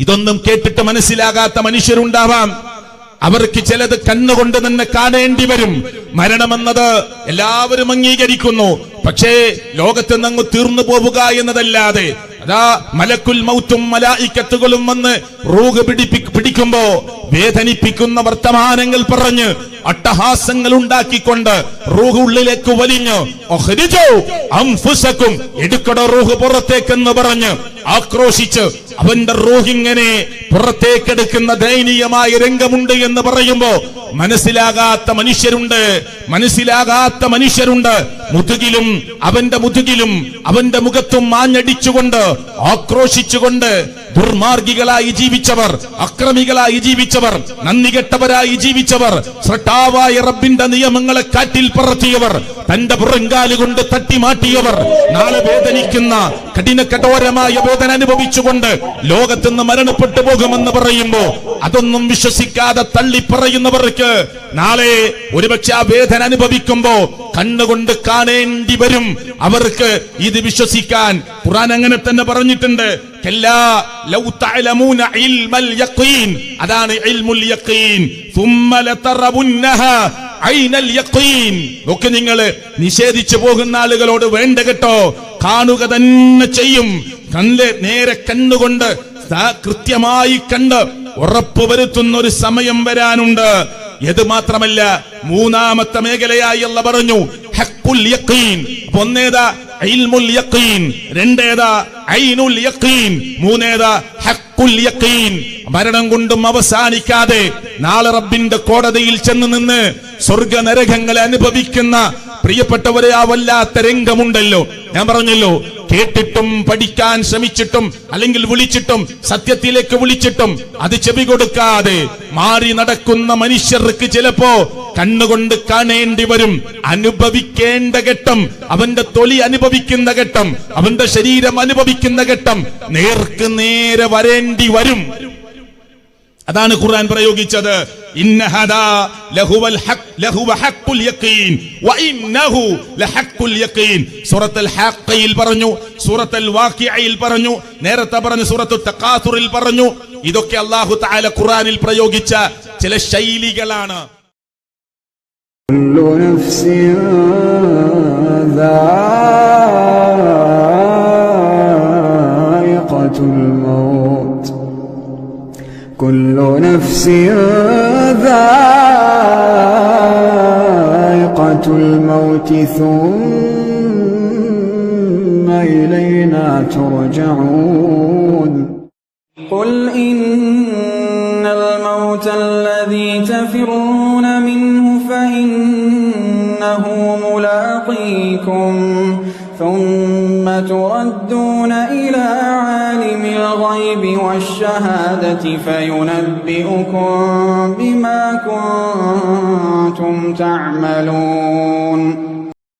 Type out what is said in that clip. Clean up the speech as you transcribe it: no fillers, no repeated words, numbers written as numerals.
ഇതൊന്നും കേട്ടിട്ട് മനസ്സിലാകാത്ത മനുഷ്യരുണ്ടാവാം. അവർക്ക് ചിലത് കണ്ണുകൊണ്ട് തന്നെ കാണേണ്ടി വരും. മരണമെന്നത് എല്ലാവരും അംഗീകരിക്കുന്നു. പക്ഷേ ലോകത്ത് നിന്ന് തീർന്നു പോവുക എന്നതല്ലാതെ അതാ മലക്കുൽ മൗത്തും മലായിക്കത്തുകളും വന്ന് റൂഹ് പിടിക്കുമ്പോ വേദനിപ്പിക്കുന്ന വർത്തമാനങ്ങൾ പറഞ്ഞ് അട്ടഹാസങ്ങൾ ഉണ്ടാക്കിക്കൊണ്ട് റൂഹ് ഉള്ളിലേക്ക് വലിഞ്ഞു അംഫുസക്കും എടുക്കടോ റൂഹ് പുറത്തേക്കെന്ന് പറഞ്ഞ് ആക്രോശിച്ച് അവന്റെ റൂഹിങ്ങനെ പുറത്തേക്കെടുക്കുന്ന ദയനീയമായ രംഗമുണ്ട് എന്ന് പറയുമ്പോ മനസ്സിലാകാത്ത മനുഷ്യരുണ്ട്. മുതുകിലും അവന്റെ മുഖത്തും മാഞ്ഞടിച്ചുകൊണ്ട് ആക്രോശിച്ചുകൊണ്ട് ദുർമാർഗികളായി ജീവിച്ചവർ, അക്രമികളായി ജീവിച്ചവർ, നന്ദികെട്ടവരായി ജീവിച്ചവർ, സൃഷ്ടാവായ റബ്ബിന്റെ നിയമങ്ങളെ കാറ്റിൽ പറത്തിയവർ, തന്റെ പുറങ്കാലുകൊണ്ട് തട്ടിമാറ്റിയവർ, നാളെ വേദനിക്കുന്ന കഠിനകഠോരമായ വേദന അനുഭവിച്ചുകൊണ്ട് ലോകത്തുനിന്ന് മരണപ്പെട്ടു പോകുമെന്ന് പറയുമ്പോ അതൊന്നും വിശ്വസിക്കാതെ തള്ളിപ്പറയുന്നവർക്ക് നാളെ ഒരുപക്ഷെ ആ വേദന അനുഭവിക്കുമ്പോ കണ്ണുകൊണ്ട് കാണേണ്ടി വരും. അവർക്ക് ഇത് വിശ്വസിക്കാൻ ഖുർആൻ അങ്ങനെ തന്നെ പറഞ്ഞിട്ടുണ്ട്. അതാണ് ഇൽമുൽ യഖീൻ. ഒക്കെ നിങ്ങൾ നിഷേധിച്ചു പോകുന്ന ആളുകളോട് വേണ്ട കേട്ടോ, കാണുക തന്നെ ചെയ്യും. നേരെ കണ്ണുകൊണ്ട് കൃത്യമായി കണ്ട് ഉറപ്പുവരുത്തുന്ന ഒരു സമയം വരാനുണ്ട്. ഇത് മാത്രമല്ല, മൂന്നാമത്തെ മേഖലയായി അല്ലാഹു പറഞ്ഞു ഹഖ്ഖുൽ യഖീൻ. ഒന്നേതാ ഇൽമുൽ യഖീൻ, രണ്ടേതാ ഐനുൽ യഖീൻ, മൂന്നേതാ ഹഖ്ഖുൽ യഖീൻ. മരണം കൊണ്ടും അവസാനിക്കാതെ നാളെ റബ്ബിന്റെ കോടതിയിൽ ചെന്ന് നിന്ന് സ്വർഗ നരകങ്ങളെ അനുഭവിക്കുന്ന പ്രിയപ്പെട്ടവരെ ആ വല്ലാത്ത രംഗമുണ്ടല്ലോ. ഞാൻ പറഞ്ഞല്ലോ, കേട്ടിട്ടും പഠിക്കാൻ ശ്രമിച്ചിട്ടും അല്ലെങ്കിൽ വിളിച്ചിട്ടും സത്യത്തിലേക്ക് വിളിച്ചിട്ടും അത് ചെവി കൊടുക്കാതെ മാറി നടക്കുന്ന മനുഷ്യർക്ക് ചിലപ്പോ കണ്ണുകൊണ്ട് കാണേണ്ടി വരും. അനുഭവിക്കേണ്ട ഘട്ടം, അവന്റെ തൊലി അനുഭവിക്കുന്ന ഘട്ടം, അവന്റെ ശരീരം അനുഭവിക്കുന്ന ഘട്ടം നേർക്ക് നേരെ വരേണ്ടി വരും. അതാണ് ഖുർആൻ പ്രയോഗിച്ചത്. ഇന്ന ഹദാ ലഹുവൽ ഹഖ്ഖുൽ യഖീൻ വഇന്നഹു ലഹഖ്ഖുൽ യഖീൻ. സൂറത്തുൽ ഹാഖയിൽ പറഞ്ഞു, സൂറത്തുൽ വാഖിഅയിൽ പറഞ്ഞു, നേരത്തെ പറഞ്ഞു സൂറത്തുൽ തകാസുറിൽ പറഞ്ഞു. ഇതൊക്കെ അല്ലാഹു തആല ഖുർആനിൽ പ്രയോഗിച്ച ചില ശൈലികളാണ്. കുല്ലു നഫ്സിൻ ദായിഖത്തുൽ മൗത്ത് കുല്ലു നഫ്സിൻ ദായിഖത്തുൽ മൗത്ത് ثم إلينا ترجعون قل إن الموت الذي تفرون منه فإنه ملاقيكم ثم تردون إلى عالم الغيب والشهادة فينبئكم بما كنتم تعملون